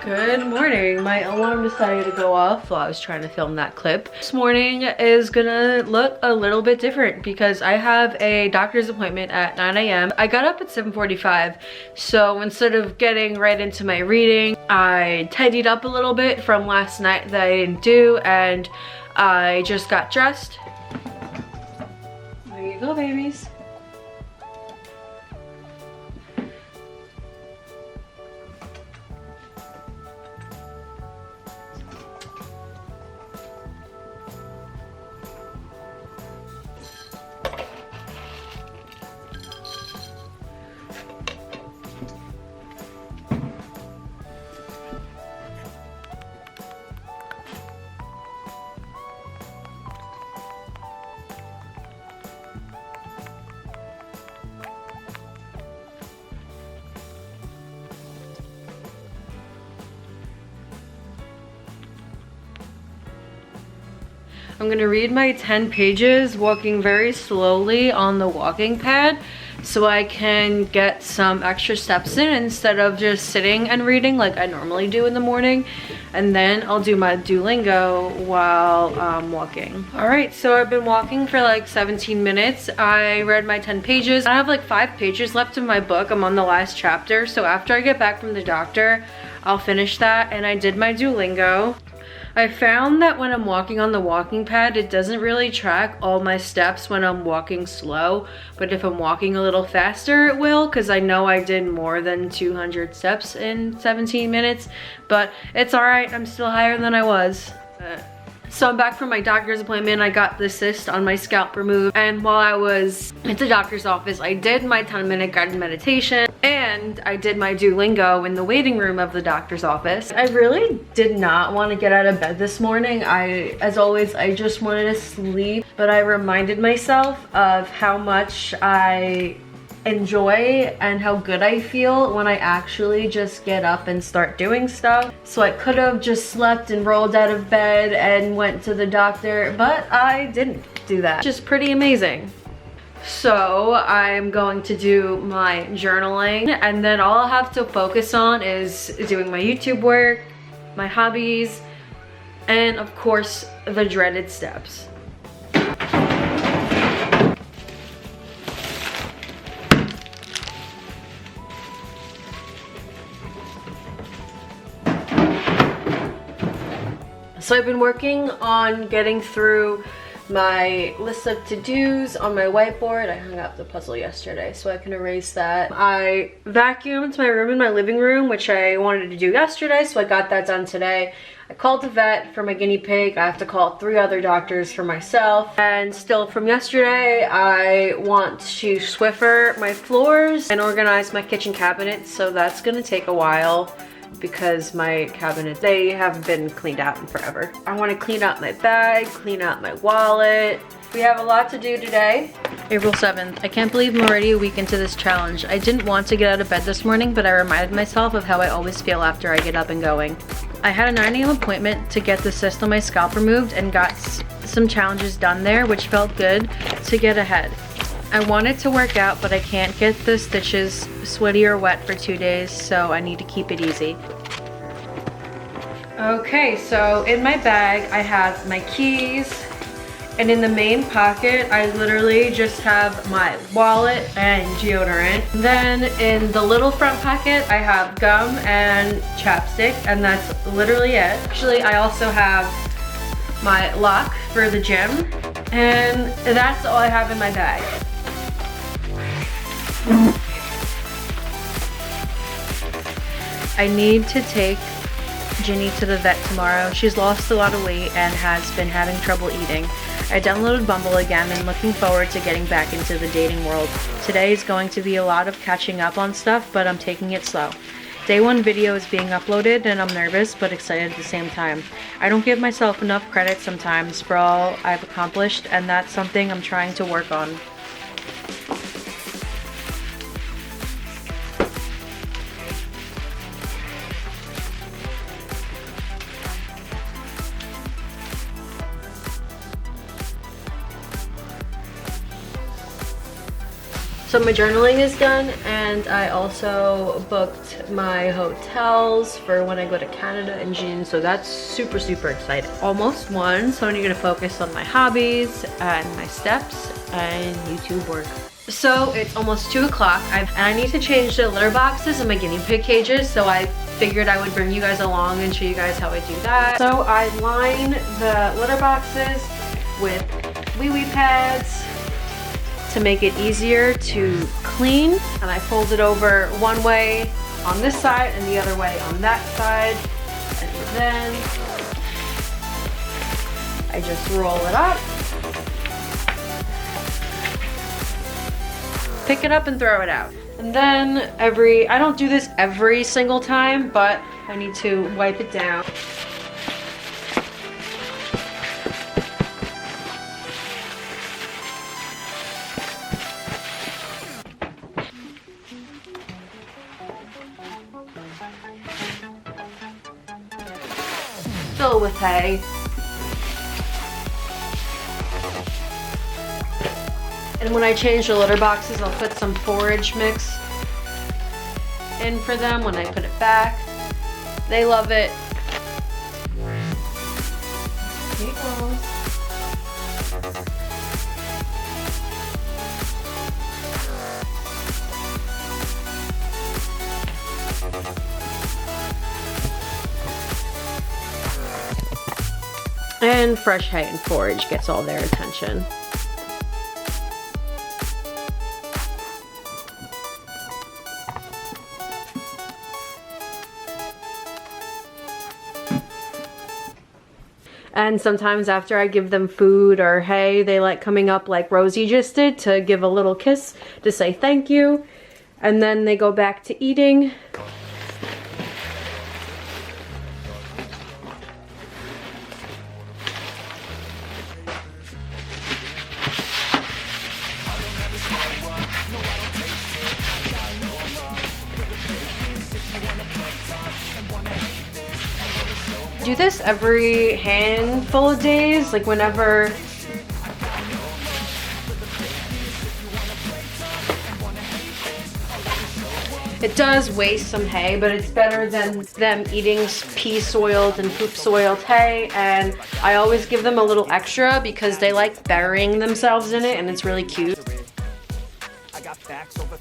Good morning. My alarm decided to go off while I was trying to film that clip. This morning is gonna look a little bit different because I have a doctor's appointment at 9 a.m. I got up at 7:45, so instead of getting right into my reading, I tidied up a little bit from last night that I didn't do, and I just got dressed. There you go, babies. I'm gonna read my 10 pages walking very slowly on the walking pad so I can get some extra steps in instead of just sitting and reading like I normally do in the morning. And then I'll do my Duolingo while walking. All right, so I've been walking for like 17 minutes. I read my 10 pages. I have like 5 pages left in my book. I'm on the last chapter. So after I get back from the doctor, I'll finish that. And I did my Duolingo. I found that when I'm walking on the walking pad, it doesn't really track all my steps when I'm walking slow, but if I'm walking a little faster, it will, because I know I did more than 200 steps in 17 minutes, but it's all right, I'm still higher than I was. So I'm back from my doctor's appointment. I got the cyst on my scalp removed, and while I was at the doctor's office, I did my 10-minute guided meditation and I did my Duolingo in the waiting room of the doctor's office. I really did not want to get out of bed this morning. As always, I just wanted to sleep, but I reminded myself of how much I enjoy and how good I feel when I actually just get up and start doing stuff. So I could have just slept and rolled out of bed and went to the doctor, but I didn't do that. Just pretty amazing. So I'm going to do my journaling, and then all I'll have to focus on is doing my YouTube work, my hobbies, and of course the dreaded steps. So I've been working on getting through my list of to-dos on my whiteboard. I hung up the puzzle yesterday so I can erase that. I vacuumed my room and my living room, which I wanted to do yesterday, so I got that done today. I called the vet for my guinea pig. I have to call 3 other doctors for myself. And still from yesterday, I want to Swiffer my floors and organize my kitchen cabinets, so that's gonna take a while because my cabinets, they haven't been cleaned out in forever. I want to clean out my bag, clean out my wallet. We have a lot to do today. April 7th. I can't believe I'm already a week into this challenge. I didn't want to get out of bed this morning, but I reminded myself of how I always feel after I get up and going. I had a 9 a.m. appointment to get the cyst on my scalp removed and got some challenges done there, which felt good to get ahead. I wanted to work out, but I can't get the stitches sweaty or wet for 2 days, so I need to keep it easy. Okay, so in my bag, I have my keys, and in the main pocket, I literally just have my wallet and deodorant. Then in the little front pocket, I have gum and chapstick, and that's literally it. Actually, I also have my lock for the gym, and that's all I have in my bag. I need to take Ginny to the vet tomorrow. She's lost a lot of weight and has been having trouble eating. I downloaded Bumble again and looking forward to getting back into the dating world. Today is going to be a lot of catching up on stuff, but I'm taking it slow. Day 1 video is being uploaded and I'm nervous but excited at the same time. I don't give myself enough credit sometimes for all I've accomplished, and that's something I'm trying to work on. So my journaling is done, and I also booked booked my hotels for when I go to Canada in June, so that's super, super exciting. Almost one, so I'm gonna focus on my hobbies and my steps and YouTube work. So it's almost 2 o'clock, and I need to change the litter boxes and my guinea pig cages, so I figured I would bring you guys along and show you guys how I do that. So I line the litter boxes with wee-wee pads to make it easier to clean, and I fold it over one way on this side and the other way on that side, and then I just roll it up, pick it up and throw it out. And then I don't do this every single time, but I need to wipe it down. Fill with hay. And when I change the litter boxes, I'll put some forage mix in for them when I put it back. They love it. Here it goes. And fresh hay and forage gets all their attention. And sometimes after I give them food or hay, they like coming up like Rosie just did to give a little kiss to say thank you. And then they go back to eating. Do this every handful of days, like whenever it does waste some hay, but it's better than them eating pea soiled and poop soiled hay. And I always give them a little extra because they like burying themselves in it, and it's really cute.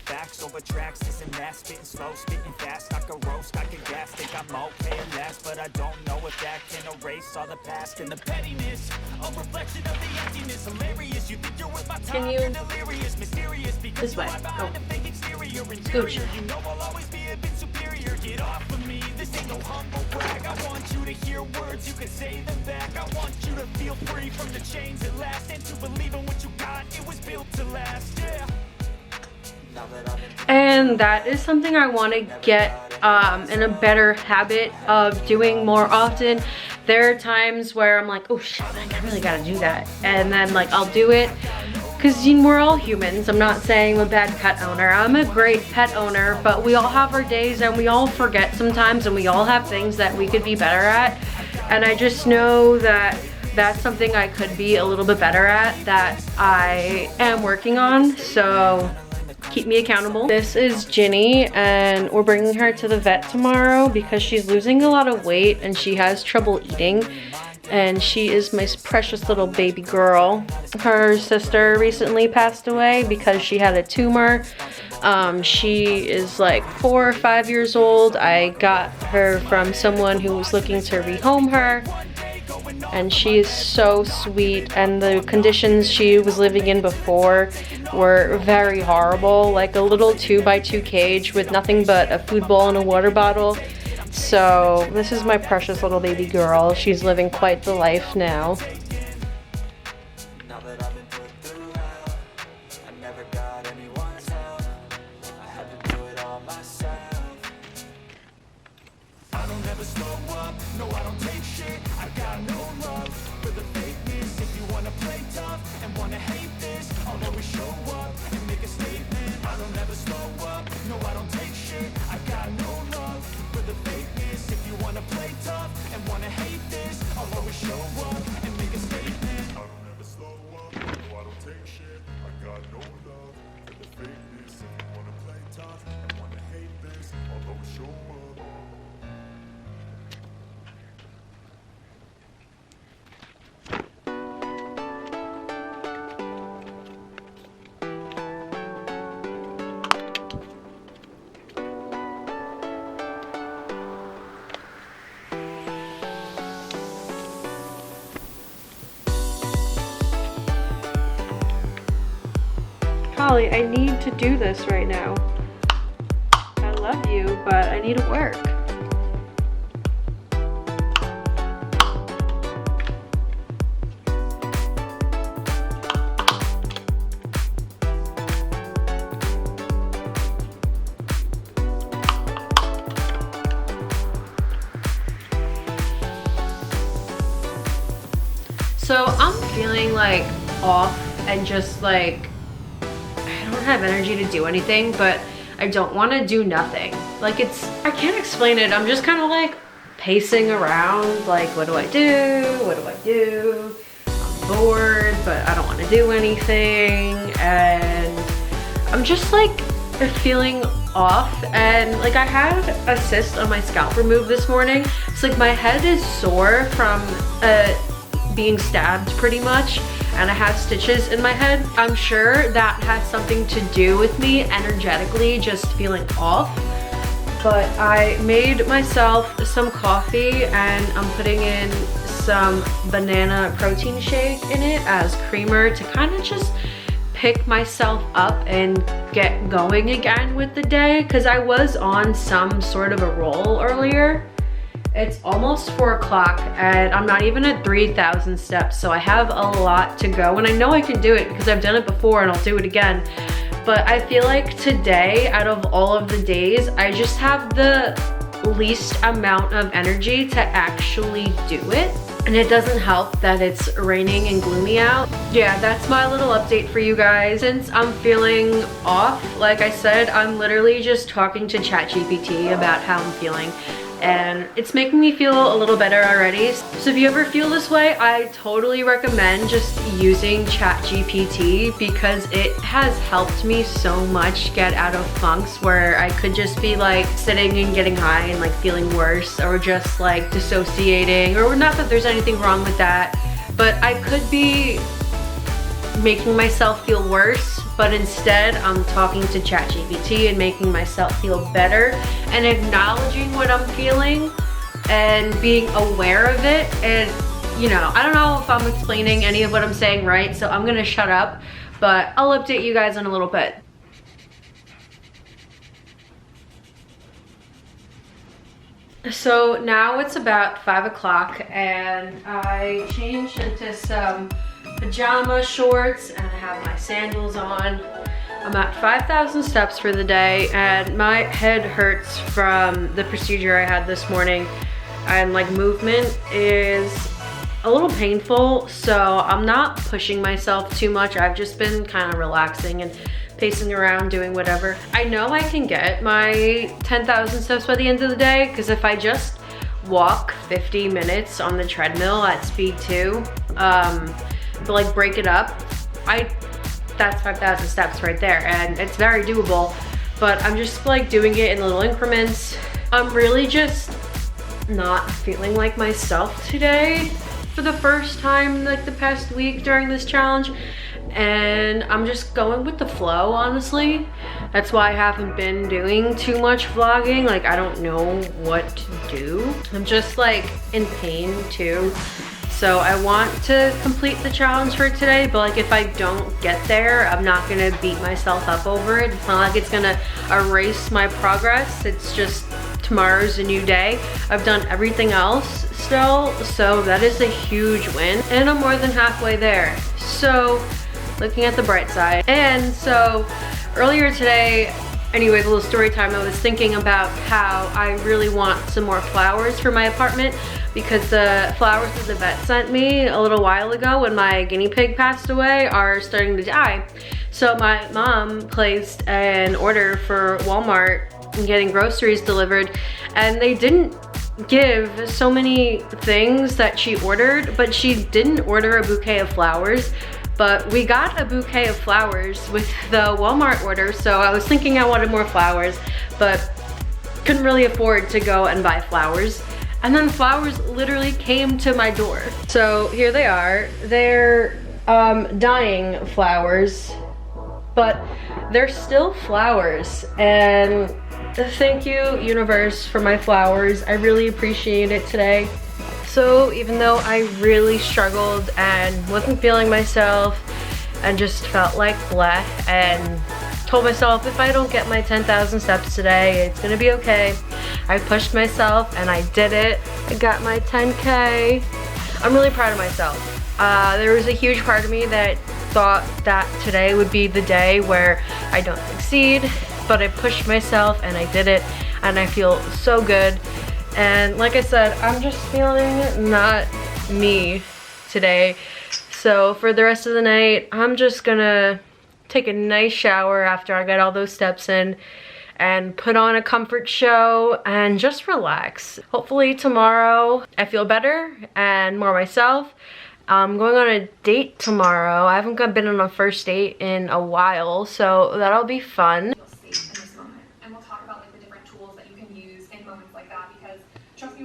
Facts over tracks, this and that, spitting slow, spitting fast, I could roast, I could gas, think I'm okay at last, but I don't know if that can erase all the past and the pettiness, a reflection of the emptiness, hilarious, you think you're worth my time, you're delirious, mysterious, because this way, go. Scooch. You know I'll always be a bit superior, get off of me, this ain't no humble brag, I want you to hear words, you can say them back, I want you to feel free from the chains at last, and to believe in what you got, it was built to last, yeah. And that is something I want to get in a better habit of doing more often. There are times where I'm like, oh shit, I really gotta do that, and then like I'll do it because we're all humans. I'm not saying I'm a bad pet owner. I'm a great pet owner, but we all have our days and we all forget sometimes, and we all have things that we could be better at. And I just know that that's something I could be a little bit better at, that I am working on. So keep me accountable. This is Ginny, and we're bringing her to the vet tomorrow because she's losing a lot of weight and she has trouble eating, and she is my precious little baby girl. Her sister recently passed away because she had a tumor. She is like 4 or 5 years old. I got her from someone who was looking to rehome her, and she is so sweet, and the conditions she was living in before were very horrible, like a little 2x2 cage with nothing but a food bowl and a water bottle. So this is my precious little baby girl. She's living quite the life now. Show Molly, I need to do this right now. I love you, but I need to work. So I'm feeling like off and just like, I don't have energy to do anything, but I don't want to do nothing. Like I can't explain it. I'm just kind of like pacing around, like what do I do? What do I do? I'm bored, but I don't want to do anything. And I'm just like feeling off, and like I had a cyst on my scalp removed this morning. It's like my head is sore from being stabbed pretty much, and I have stitches in my head. I'm sure that has something to do with me energetically just feeling off, but I made myself some coffee and I'm putting in some banana protein shake in it as creamer to kind of just pick myself up and get going again with the day, because I was on some sort of a roll earlier. It's almost 4 o'clock and I'm not even at 3,000 steps, so I have a lot to go, and I know I can do it because I've done it before and I'll do it again. But I feel like today, out of all of the days, I just have the least amount of energy to actually do it. And it doesn't help that it's raining and gloomy out. Yeah, that's my little update for you guys. Since I'm feeling off, like I said, I'm literally just talking to ChatGPT about how I'm feeling, and it's making me feel a little better already. So if you ever feel this way, I totally recommend just using ChatGPT, because it has helped me so much get out of funks where I could just be like sitting and getting high and like feeling worse, or just like dissociating, or not that there's anything wrong with that, but I could be making myself feel worse, but instead I'm talking to ChatGPT and making myself feel better and acknowledging what I'm feeling and being aware of it. And you know, I don't know if I'm explaining any of what I'm saying right, so I'm gonna shut up, but I'll update you guys in a little bit. So now it's about 5 o'clock and I changed into some pajama shorts and I have my sandals on. I'm at 5,000 steps for the day and my head hurts from the procedure I had this morning, and like movement is a little painful, so I'm not pushing myself too much. I've just been kind of relaxing and pacing around, doing whatever. I know I can get my 10,000 steps by the end of the day, because if I just walk 50 minutes on the treadmill at speed 2, but like break it up, that's 5,000 steps right there, and it's very doable. But I'm just like doing it in little increments. I'm really just not feeling like myself today for the first time like the past week during this challenge, and I'm just going with the flow, honestly. That's why I haven't been doing too much vlogging. Like I don't know what to do. I'm just like in pain too. So I want to complete the challenge for today, but like if I don't get there, I'm not gonna beat myself up over it. It's not like it's gonna erase my progress. It's just tomorrow's a new day. I've done everything else still, so that is a huge win. And I'm more than halfway there. So looking at the bright side. And so earlier today, anyways, a little story time, I was thinking about how I really want some more flowers for my apartment, because the flowers that the vet sent me a little while ago when my guinea pig passed away are starting to die. So my mom placed an order for Walmart and getting groceries delivered, and they didn't give so many things that she ordered, but she didn't order a bouquet of flowers. But we got a bouquet of flowers with the Walmart order, so I was thinking I wanted more flowers, but couldn't really afford to go and buy flowers. And then flowers literally came to my door. So here they are. They're dying flowers, but they're still flowers. And thank you, universe, for my flowers. I really appreciate it today. So even though I really struggled and wasn't feeling myself and just felt like bleh, and told myself if I don't get my 10,000 steps today, it's gonna be okay. I pushed myself and I did it. I got my 10K. I'm really proud of myself. There was a huge part of me that thought that today would be the day where I don't succeed, but I pushed myself and I did it, and I feel so good. And like I said, I'm just feeling not me today. So for the rest of the night, I'm just gonna take a nice shower after I get all those steps in and put on a comfort show and just relax. Hopefully tomorrow I feel better and more myself. I'm going on a date tomorrow. I haven't been on a first date in a while, so that'll be fun. Safe in this moment, and we'll talk about like the different tools that you can use in moments like that, because trust me